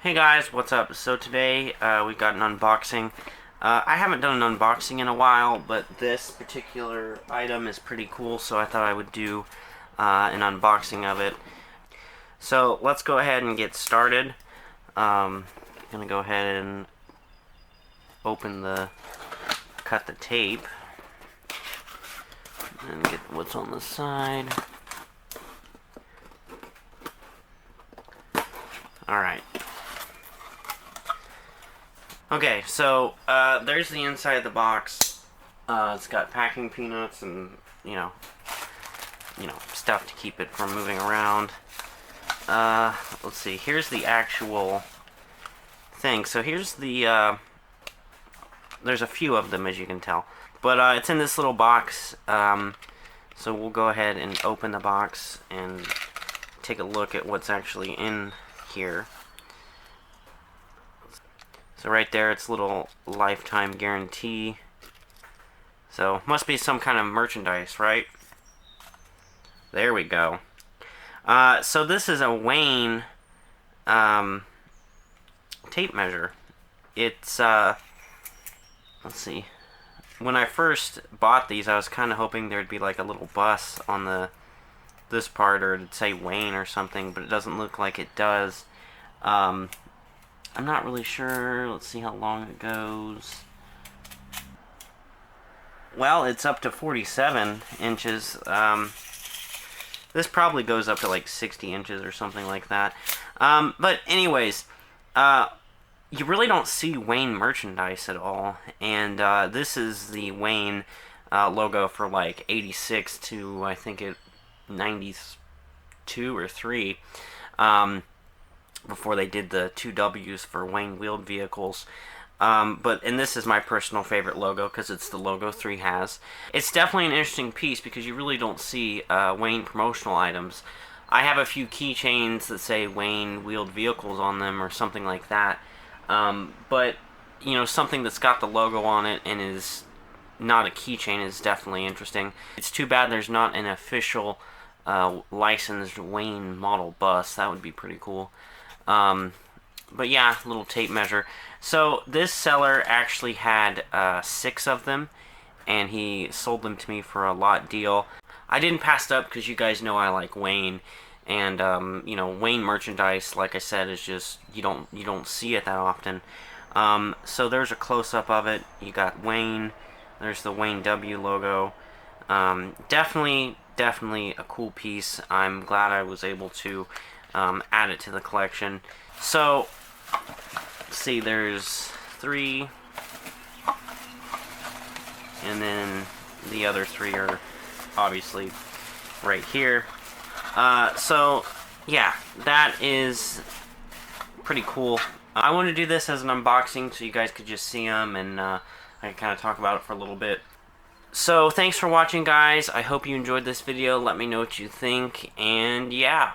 Hey guys, what's up? So today we got an unboxing. I haven't done an unboxing in a while, but this particular item is pretty cool, so I thought I would do an unboxing of it. So let's go ahead and get started. Gonna go ahead and cut the tape, and get what's on the side. Alright. Okay, so there's the inside of the box. It's got packing peanuts and stuff to keep it from moving around. Let's see. Here's the actual thing. So here's the. There's a few of them, as you can tell, but it's in this little box. So we'll go ahead and open the box and take a look at what's actually in here. So right there, it's a little lifetime guarantee. So must be some kind of merchandise, right? There we go. So this is a Wayne tape measure. It's let's see. When I first bought these, I was kind of hoping there'd be like a little bus on this part, or it'd say Wayne or something, but it doesn't look like it does. I'm not really sure. Let's see how long it goes. Well, it's up to 47 inches. This probably goes up to like 60 inches or something like that. But anyways, you really don't see Wayne merchandise at all. And this is the Wayne logo for like 86 to, I think, 92 or 3. Before they did the 2 W's for Wayne wheeled vehicles. And this is my personal favorite logo because it's the logo 3 has. It's definitely an interesting piece because you really don't see Wayne promotional items. I have a few keychains that say Wayne wheeled vehicles on them or something like that. But, you know, something that's got the logo on it and is not a keychain is definitely interesting. It's too bad there's not an official licensed Wayne model bus. That would be pretty cool. But yeah, little tape measure. So this seller actually had 6 of them, and he sold them to me for a lot deal. I didn't pass it up because you guys know I like Wayne, and you know, Wayne merchandise, like I said, is just you don't see it that often. So there's a close-up of it. You got Wayne. There's the Wayne W logo. Definitely a cool piece. I'm glad I was able to add it to the collection. So, let's see, there's 3, and then the other 3 are obviously right here. So, yeah, that is pretty cool. I want to do this as an unboxing so you guys could just see them, and I can kind of talk about it for a little bit. So, thanks for watching, guys. I hope you enjoyed this video. Let me know what you think, and yeah.